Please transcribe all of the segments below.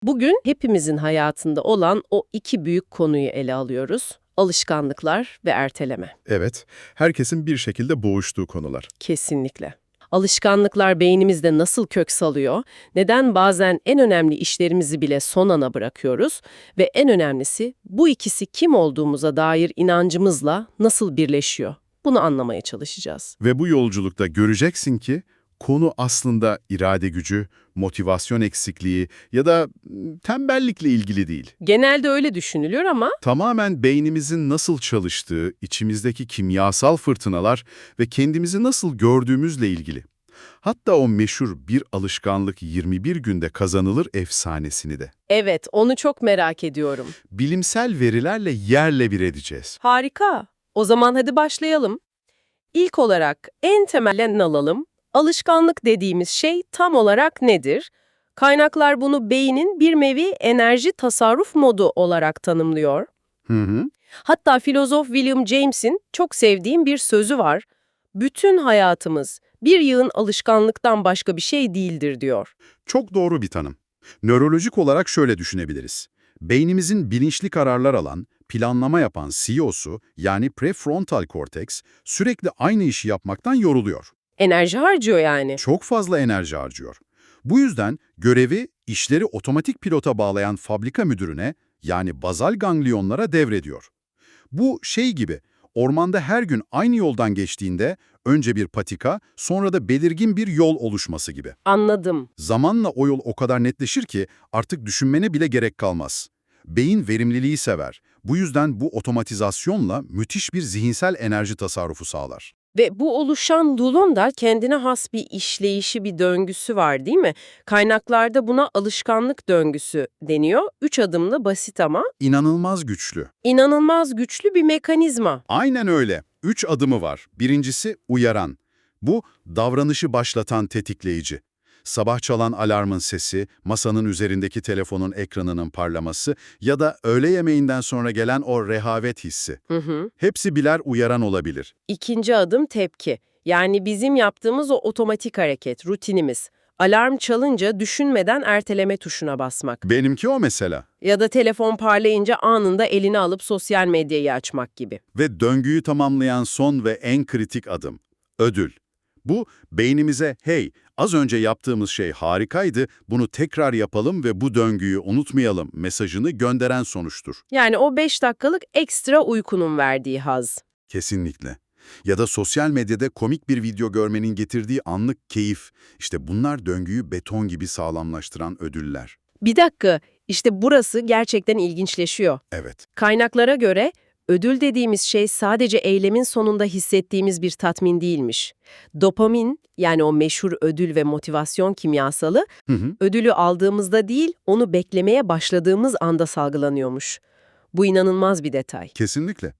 Bugün hepimizin hayatında olan o iki büyük konuyu ele alıyoruz. Alışkanlıklar ve erteleme. Evet, herkesin bir şekilde boğuştuğu konular. Kesinlikle. Alışkanlıklar beynimizde nasıl kök salıyor, neden bazen en önemli işlerimizi bile son ana bırakıyoruz ve en önemlisi bu ikisi kim olduğumuza dair inancımızla nasıl birleşiyor? Bunu anlamaya çalışacağız. Ve bu yolculukta göreceksin ki konu aslında irade gücü, motivasyon eksikliği ya da tembellikle ilgili değil. Genelde öyle düşünülüyor ama Tamamen beynimizin nasıl çalıştığı, içimizdeki kimyasal fırtınalar ve kendimizi nasıl gördüğümüzle ilgili. Hatta o meşhur bir alışkanlık 21 günde kazanılır efsanesini de. evet, onu çok merak ediyorum. Bilimsel verilerle yerle bir edeceğiz. Harika. O zaman hadi başlayalım. İlk olarak en temelden alalım. Alışkanlık dediğimiz şey tam olarak nedir? Kaynaklar bunu beynin bir nevi enerji tasarruf modu olarak tanımlıyor. Hı hı. Hatta filozof William James'in çok sevdiğim bir sözü var. Bütün hayatımız bir yığın alışkanlıktan başka bir şey değildir diyor. Çok doğru bir tanım. Nörolojik olarak şöyle düşünebiliriz. Beynimizin bilinçli kararlar alan, planlama yapan CEO'su yani prefrontal korteks sürekli aynı işi yapmaktan yoruluyor. Enerji harcıyor yani. Çok fazla enerji harcıyor. Bu yüzden görevi işleri otomatik pilota bağlayan fabrika müdürüne yani bazal ganglionlara devrediyor. Bu şey gibi, ormanda her gün aynı yoldan geçtiğinde önce bir patika, sonra da belirgin bir yol oluşması gibi. Anladım. Zamanla o yol o kadar netleşir ki artık düşünmene bile gerek kalmaz. Beyin verimliliği sever. Bu yüzden bu otomatizasyonla müthiş bir zihinsel enerji tasarrufu sağlar. Ve bu oluşan dulun da kendine has bir işleyişi, bir döngüsü var değil mi? Kaynaklarda buna alışkanlık döngüsü deniyor. 3 adımlı basit ama İnanılmaz güçlü. inanılmaz güçlü bir mekanizma. Aynen öyle. 3 adımı var. Birincisi uyaran. Bu davranışı başlatan tetikleyici. Sabah çalan alarmın sesi, masanın üzerindeki telefonun ekranının parlaması ya da öğle yemeğinden sonra gelen o rehavet hissi. Hı hı. Hepsi birer uyaran olabilir. İkinci adım tepki. Yani bizim yaptığımız o otomatik hareket, rutinimiz. Alarm çalınca düşünmeden erteleme tuşuna basmak. Benimki o mesela. Ya da telefon parlayınca anında elini alıp sosyal medyayı açmak gibi. Ve döngüyü tamamlayan son ve en kritik adım. Ödül. Bu, beynimize, hey, az önce yaptığımız şey harikaydı, bunu tekrar yapalım ve bu döngüyü unutmayalım mesajını gönderen sonuçtur. Yani o 5 dakikalık ekstra uykunun verdiği haz. Kesinlikle. Ya da sosyal medyada komik bir video görmenin getirdiği anlık keyif. İşte bunlar döngüyü beton gibi sağlamlaştıran ödüller. Bir dakika, işte burası gerçekten ilginçleşiyor. Evet. Kaynaklara göre ödül dediğimiz şey sadece eylemin sonunda hissettiğimiz bir tatmin değilmiş. Dopamin, yani o meşhur ödül ve motivasyon kimyasalı, Hı hı. ödülü aldığımızda değil, onu beklemeye başladığımız anda salgılanıyormuş. Bu inanılmaz bir detay. Kesinlikle.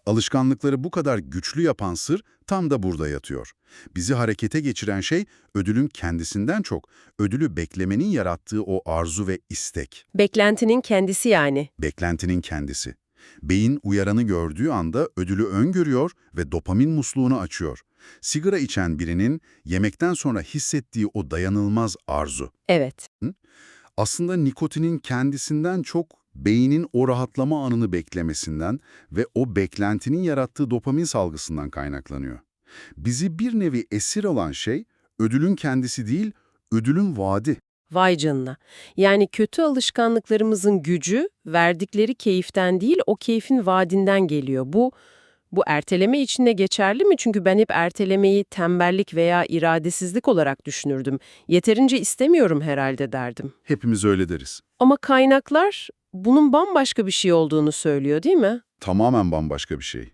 Alışkanlıkları bu kadar güçlü yapan sır tam da burada yatıyor. Bizi harekete geçiren şey ödülün kendisinden çok, ödülü beklemenin yarattığı o arzu ve istek. Beklentinin kendisi yani. Beklentinin kendisi. Beyin uyaranı gördüğü anda ödülü öngörüyor ve dopamin musluğunu açıyor. Sigara içen birinin yemekten sonra hissettiği o dayanılmaz arzu. Evet. Aslında nikotinin kendisinden çok beynin o rahatlama anını beklemesinden ve o beklentinin yarattığı dopamin salgısından kaynaklanıyor. Bizi bir nevi esir olan şey ödülün kendisi değil, ödülün vaadi. Vay canına. Yani kötü alışkanlıklarımızın gücü verdikleri keyiften değil, o keyfin vaadinden geliyor. Bu erteleme için de geçerli mi? Çünkü ben hep ertelemeyi tembellik veya iradesizlik olarak düşünürdüm. Yeterince istemiyorum herhalde derdim. Hepimiz öyle deriz. Ama kaynaklar bunun bambaşka bir şey olduğunu söylüyor, değil mi? Tamamen bambaşka bir şey.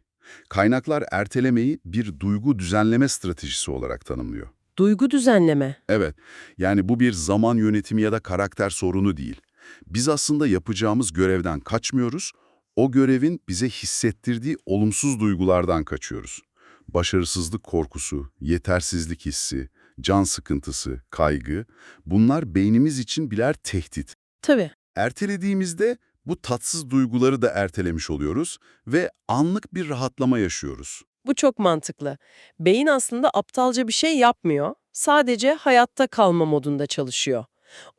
Kaynaklar ertelemeyi bir duygu düzenleme stratejisi olarak tanımlıyor. Duygu düzenleme. Evet, yani bu bir zaman yönetimi ya da karakter sorunu değil. Biz aslında yapacağımız görevden kaçmıyoruz, o görevin bize hissettirdiği olumsuz duygulardan kaçıyoruz. Başarısızlık korkusu, yetersizlik hissi, can sıkıntısı, kaygı, bunlar beynimiz için birer tehdit. Tabii. Ertelediğimizde bu tatsız duyguları da ertelemiş oluyoruz ve anlık bir rahatlama yaşıyoruz. Bu çok mantıklı. Beyin aslında aptalca bir şey yapmıyor. Sadece hayatta kalma modunda çalışıyor.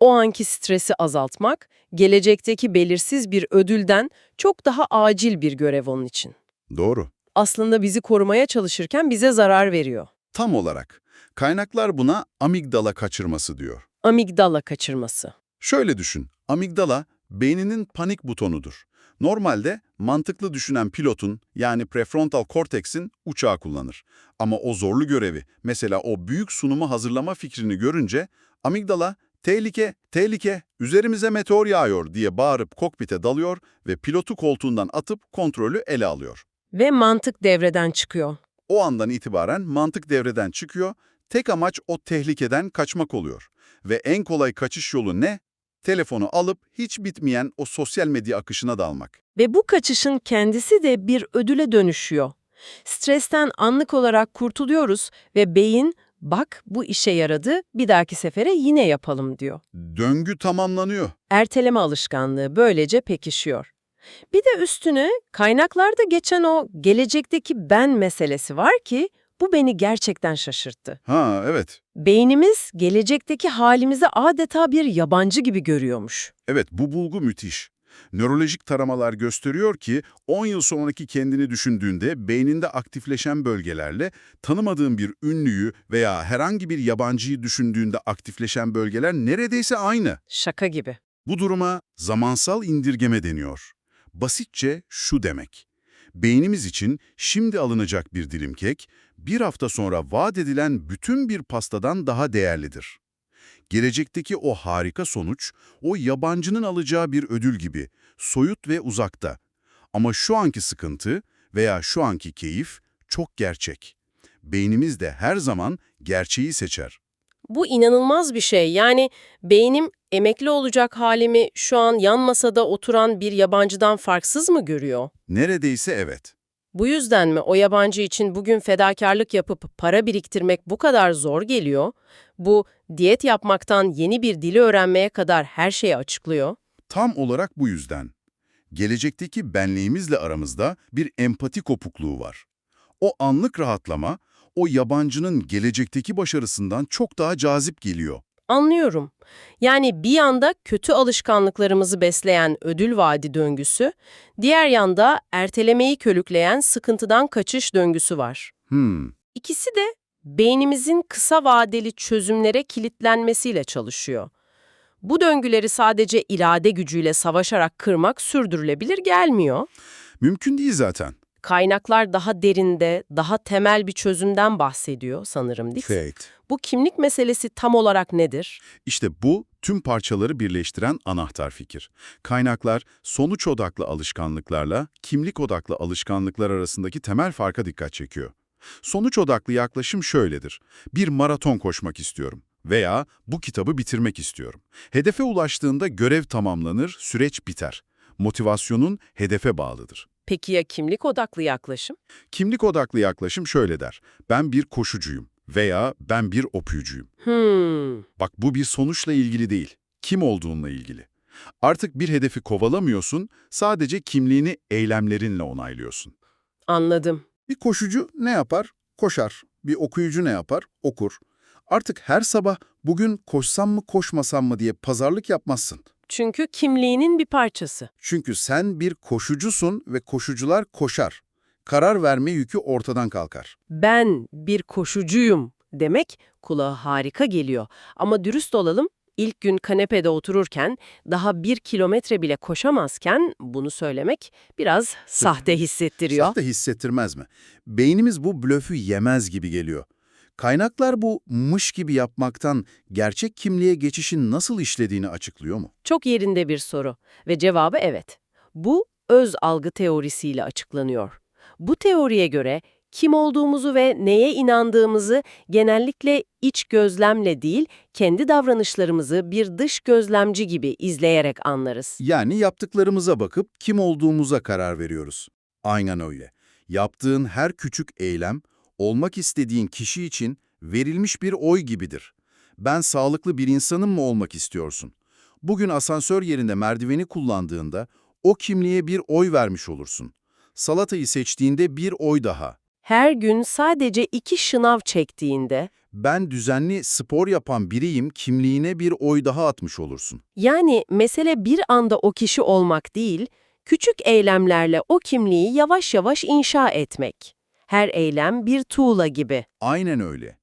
O anki stresi azaltmak, Gelecekteki belirsiz bir ödülden çok daha acil bir görev onun için. Doğru. Aslında bizi korumaya çalışırken bize zarar veriyor. Tam olarak. Kaynaklar buna amigdala kaçırması diyor. Amigdala kaçırması. Şöyle düşün, amigdala beyninin panik butonudur. Normalde mantıklı düşünen pilotun yani prefrontal korteksin uçağı kullanır. Ama o zorlu görevi, mesela o büyük sunumu hazırlama fikrini görünce amigdala "Tehlike, tehlike, üzerimize meteor yağıyor" diye bağırıp kokpite dalıyor ve pilotu koltuğundan atıp kontrolü ele alıyor. Ve mantık devreden çıkıyor. O andan itibaren mantık devreden çıkıyor, tek amaç o tehlikeden kaçmak oluyor. Ve en kolay kaçış yolu ne? Telefonu alıp hiç bitmeyen o sosyal medya akışına dalmak. Ve bu kaçışın kendisi de bir ödüle dönüşüyor. Stresten anlık olarak kurtuluyoruz ve beyin, bak bu işe yaradı, bir dahaki sefere yine yapalım diyor. Döngü tamamlanıyor. Erteleme alışkanlığı böylece pekişiyor. Bir de üstüne kaynaklarda geçen o gelecekteki ben meselesi var ki bu beni gerçekten şaşırttı. Ha, evet. Beynimiz gelecekteki halimizi adeta bir yabancı gibi görüyormuş. Evet, bu bulgu müthiş. Nörolojik taramalar gösteriyor ki 10 yıl sonraki kendini düşündüğünde beyninde aktifleşen bölgelerle tanımadığın bir ünlüyü veya herhangi bir yabancıyı düşündüğünde aktifleşen bölgeler neredeyse aynı. Şaka gibi. Bu duruma zamansal indirgeme deniyor. Basitçe şu demek: beynimiz için şimdi alınacak bir dilim kek, bir hafta sonra vaat edilen bütün bir pastadan daha değerlidir. Gelecekteki o harika sonuç, o yabancının alacağı bir ödül gibi, soyut ve uzakta. Ama şu anki sıkıntı veya şu anki keyif çok gerçek. Beynimiz de her zaman gerçeği seçer. Bu inanılmaz bir şey. Yani beynim emekli olacak halimi şu an yan masada oturan bir yabancıdan farksız mı görüyor? Neredeyse evet. Bu yüzden mi o yabancı için bugün fedakarlık yapıp para biriktirmek bu kadar zor geliyor? Bu diyet yapmaktan yeni bir dili öğrenmeye kadar her şeyi açıklıyor. Tam olarak bu yüzden. Gelecekteki benliğimizle aramızda bir empati kopukluğu var. O anlık rahatlama, o yabancının gelecekteki başarısından çok daha cazip geliyor. Anlıyorum. Yani bir yanda kötü alışkanlıklarımızı besleyen ödül vaadi döngüsü, diğer yanda ertelemeyi körükleyen sıkıntıdan kaçış döngüsü var. İkisi de beynimizin kısa vadeli çözümlere kilitlenmesiyle çalışıyor. Bu döngüleri sadece irade gücüyle savaşarak kırmak sürdürülebilir gelmiyor. Mümkün değil zaten. Kaynaklar daha derinde, daha temel bir çözümden bahsediyor sanırım Dix. Bu kimlik meselesi tam olarak nedir? İşte bu tüm parçaları birleştiren anahtar fikir. Kaynaklar sonuç odaklı alışkanlıklarla kimlik odaklı alışkanlıklar arasındaki temel farka dikkat çekiyor. Sonuç odaklı yaklaşım şöyledir: bir maraton koşmak istiyorum veya bu kitabı bitirmek istiyorum. Hedefe ulaştığında görev tamamlanır, süreç biter. Motivasyonun hedefe bağlıdır. Peki ya kimlik odaklı yaklaşım? Kimlik odaklı yaklaşım şöyle der: ben bir koşucuyum veya ben bir okuyucuyum. Bak, bu bir sonuçla ilgili değil, kim olduğunla ilgili. Artık bir hedefi kovalamıyorsun, sadece kimliğini eylemlerinle onaylıyorsun. Anladım. Bir koşucu ne yapar? Koşar. Bir okuyucu ne yapar? Okur. Artık her sabah bugün koşsam mı koşmasam mı diye pazarlık yapmazsın. Çünkü kimliğinin bir parçası. Çünkü sen bir koşucusun ve koşucular koşar. Karar verme yükü ortadan kalkar. Ben bir koşucuyum demek kulağa harika geliyor. Ama dürüst olalım, ilk gün kanepede otururken, daha 1 kilometre bile koşamazken bunu söylemek biraz sahte hissettiriyor. Sahte hissettirmez mi? Beynimiz bu blöfü yemez gibi geliyor. Kaynaklar bu mış gibi yapmaktan gerçek kimliğe geçişin nasıl işlediğini açıklıyor mu? Çok yerinde bir soru ve cevabı evet. Bu öz algı teorisiyle açıklanıyor. Bu teoriye göre kim olduğumuzu ve neye inandığımızı genellikle iç gözlemle değil, kendi davranışlarımızı bir dış gözlemci gibi izleyerek anlarız. Yani yaptıklarımıza bakıp kim olduğumuza karar veriyoruz. Aynen öyle. Yaptığın her küçük eylem, olmak istediğin kişi için verilmiş bir oy gibidir. Ben sağlıklı bir insanım mı olmak istiyorsun? Bugün asansör yerine merdiveni kullandığında o kimliğe bir oy vermiş olursun. Salatayı seçtiğinde bir oy daha. her gün sadece 2 şınav çektiğinde, Ben düzenli spor yapan biriyim kimliğine bir oy daha atmış olursun. yani mesele bir anda o kişi olmak değil, küçük eylemlerle o kimliği yavaş yavaş inşa etmek. Her eylem bir tuğla gibi. Aynen öyle.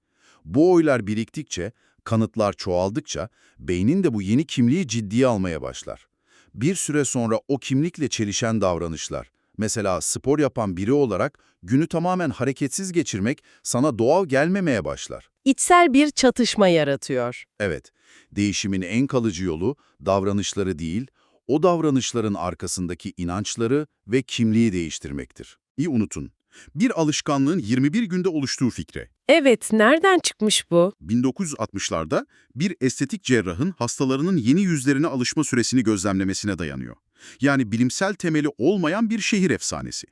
Bu oylar biriktikçe, kanıtlar çoğaldıkça beynin de bu yeni kimliği ciddiye almaya başlar. Bir süre sonra o kimlikle çelişen davranışlar, mesela spor yapan biri olarak günü tamamen hareketsiz geçirmek sana doğal gelmemeye başlar. İçsel bir çatışma yaratıyor. Evet, değişimin en kalıcı yolu davranışları değil, o davranışların arkasındaki inançları ve kimliği değiştirmektir. İyi unutun. Bir alışkanlığın 21 günde oluştuğu fikri. Evet, nereden çıkmış bu? 1960'larda bir estetik cerrahın hastalarının yeni yüzlerine alışma süresini gözlemlemesine dayanıyor. Yani bilimsel temeli olmayan bir şehir efsanesi.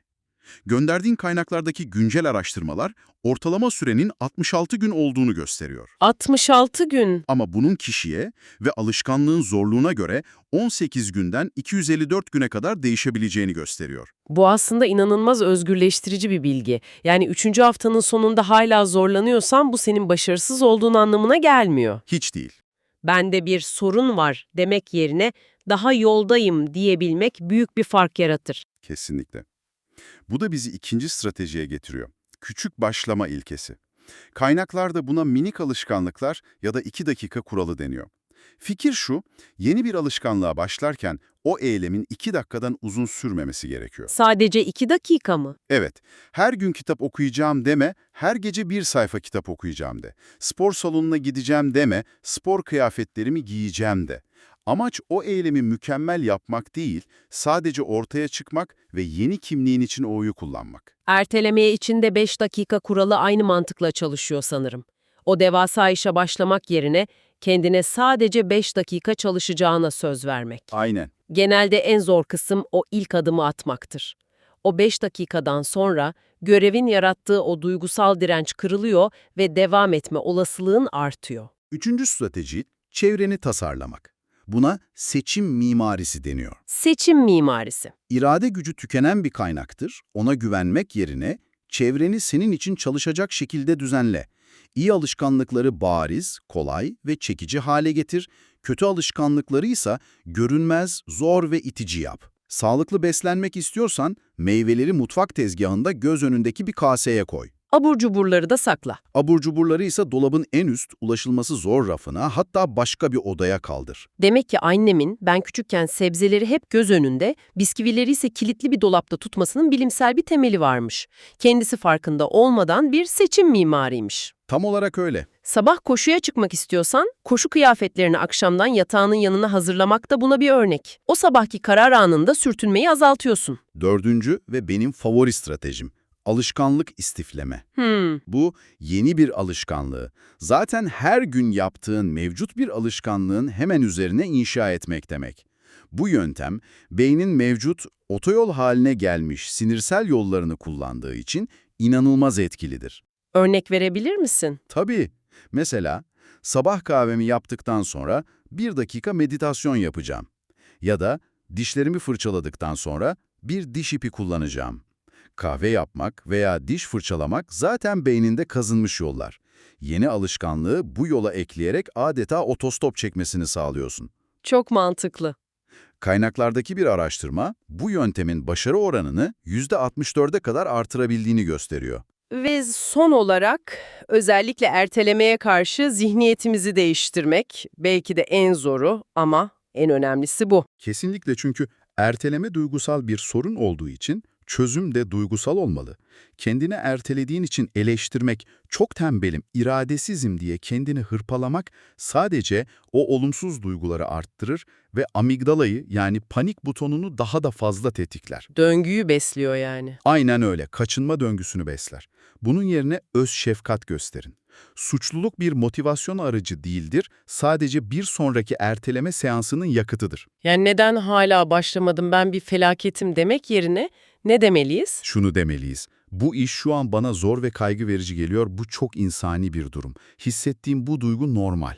Gönderdiğin kaynaklardaki güncel araştırmalar ortalama sürenin 66 gün olduğunu gösteriyor. 66 gün. Ama bunun kişiye ve alışkanlığın zorluğuna göre 18 günden 254 güne kadar değişebileceğini gösteriyor. Bu aslında inanılmaz özgürleştirici bir bilgi. Yani 3. haftanın sonunda hala zorlanıyorsan bu senin başarısız olduğun anlamına gelmiyor. Hiç değil. Bende bir sorun var demek yerine daha yoldayım diyebilmek büyük bir fark yaratır. Kesinlikle. Bu da bizi ikinci stratejiye getiriyor. Küçük başlama ilkesi. Kaynaklarda buna minik alışkanlıklar ya da 2 dakika kuralı deniyor. Fikir şu, yeni bir alışkanlığa başlarken o eylemin 2 dakikadan uzun sürmemesi gerekiyor. Sadece 2 dakika mı? Evet, her gün kitap okuyacağım deme, her gece 1 sayfa kitap okuyacağım de. Spor salonuna gideceğim deme, spor kıyafetlerimi giyeceğim de. Amaç o eylemi mükemmel yapmak değil, sadece ortaya çıkmak ve yeni kimliğin için o oyu kullanmak. Ertelemeye içinde 5 dakika kuralı aynı mantıkla çalışıyor sanırım. O devasa işe başlamak yerine kendine sadece 5 dakika çalışacağına söz vermek. Aynen. Genelde en zor kısım o ilk adımı atmaktır. O 5 dakikadan sonra görevin yarattığı o duygusal direnç kırılıyor ve devam etme olasılığın artıyor. Üçüncü strateji, çevreni tasarlamak. Buna seçim mimarisi deniyor. Seçim mimarisi. İrade gücü tükenen bir kaynaktır. Ona güvenmek yerine çevreni senin için çalışacak şekilde düzenle. İyi alışkanlıkları bariz, kolay ve çekici hale getir. Kötü alışkanlıkları ise görünmez, zor ve itici yap. Sağlıklı beslenmek istiyorsan meyveleri mutfak tezgahında göz önündeki bir kaseye koy. Abur cuburları da sakla. Abur cuburları ise dolabın en üst, ulaşılması zor rafına, hatta başka bir odaya kaldır. Demek ki annemin ben küçükken sebzeleri hep göz önünde, bisküvileri ise kilitli bir dolapta tutmasının bilimsel bir temeli varmış. Kendisi farkında olmadan bir seçim mimariymiş. Tam olarak öyle. Sabah koşuya çıkmak istiyorsan, koşu kıyafetlerini akşamdan yatağının yanına hazırlamak da buna bir örnek. O sabahki karar anında sürtünmeyi azaltıyorsun. Dördüncü ve benim favori stratejim, alışkanlık istifleme. Bu yeni bir alışkanlığı, zaten her gün yaptığın mevcut bir alışkanlığın hemen üzerine inşa etmek demek. Bu yöntem, beynin mevcut, otoyol haline gelmiş sinirsel yollarını kullandığı için inanılmaz etkilidir. Örnek verebilir misin? Tabii, mesela sabah kahvemi yaptıktan sonra 1 dakika meditasyon yapacağım. Ya da dişlerimi fırçaladıktan sonra bir diş ipi kullanacağım. Kahve yapmak veya diş fırçalamak zaten beyninde kazınmış yollar. Yeni alışkanlığı bu yola ekleyerek adeta otostop çekmesini sağlıyorsun. Çok mantıklı. Kaynaklardaki bir araştırma bu yöntemin başarı oranını %64'e kadar artırabildiğini gösteriyor. Ve son olarak özellikle ertelemeye karşı zihniyetimizi değiştirmek belki de en zoru ama en önemlisi bu. Kesinlikle, çünkü erteleme duygusal bir sorun olduğu için çözüm de duygusal olmalı. Kendini ertelediğin için eleştirmek, çok tembelim, iradesizim diye kendini hırpalamak sadece o olumsuz duyguları arttırır ve amigdalayı, yani panik butonunu daha da fazla tetikler. Döngüyü besliyor yani. Aynen öyle, kaçınma döngüsünü besler. Bunun yerine öz şefkat gösterin. Suçluluk bir motivasyon aracı değildir, sadece bir sonraki erteleme seansının yakıtıdır. Yani neden hala başlamadım ben bir felaketim demek yerine ne demeliyiz? Şunu demeliyiz, bu iş şu an bana zor ve kaygı verici geliyor, bu çok insani bir durum. Hissettiğim bu duygu normal.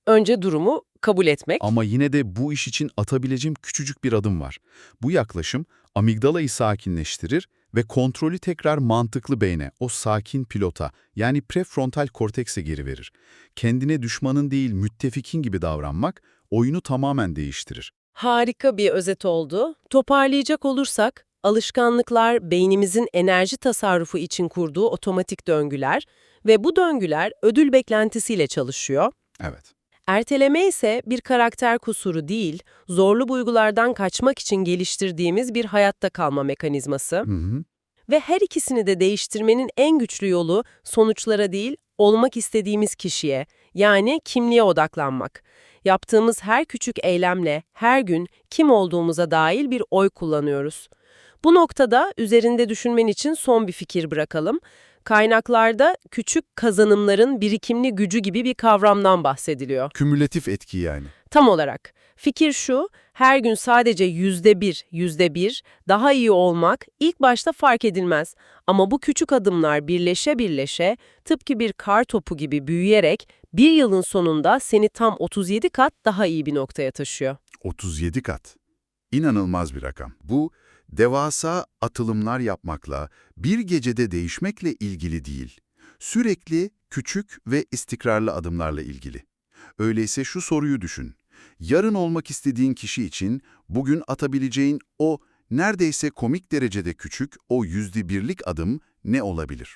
Önce durumu kabul etmek. Ama yine de bu iş için atabileceğim küçücük bir adım var. Bu yaklaşım amigdalayı sakinleştirir Ve kontrolü tekrar mantıklı beyne, o sakin pilota, yani prefrontal kortekse geri verir. Kendine düşmanın değil, müttefikin gibi davranmak, oyunu tamamen değiştirir. Harika bir özet oldu. Toparlayacak olursak, alışkanlıklar beynimizin enerji tasarrufu için kurduğu otomatik döngüler ve bu döngüler ödül beklentisiyle çalışıyor. Evet. Erteleme ise bir karakter kusuru değil, zorlu duygulardan kaçmak için geliştirdiğimiz bir hayatta kalma mekanizması. Hı hı. Ve her ikisini de değiştirmenin en güçlü yolu sonuçlara değil, olmak istediğimiz kişiye, yani kimliğe odaklanmak. Yaptığımız her küçük eylemle her gün kim olduğumuza dair bir oy kullanıyoruz. Bu noktada üzerinde düşünmen için son bir fikir bırakalım. Kaynaklarda küçük kazanımların birikimli gücü gibi bir kavramdan bahsediliyor. Kümülatif etki yani. Tam olarak. Fikir şu, her gün sadece %1 daha iyi olmak ilk başta fark edilmez. Ama bu küçük adımlar birleşe birleşe tıpkı bir kar topu gibi büyüyerek bir yılın sonunda seni tam 37 kat daha iyi bir noktaya taşıyor. 37 kat. İnanılmaz bir rakam. Bu, devasa atılımlar yapmakla, bir gecede değişmekle ilgili değil. Sürekli, küçük ve istikrarlı adımlarla ilgili. Öyleyse şu soruyu düşün. Yarın olmak istediğin kişi için bugün atabileceğin o neredeyse komik derecede küçük, o %1'lik adım ne olabilir?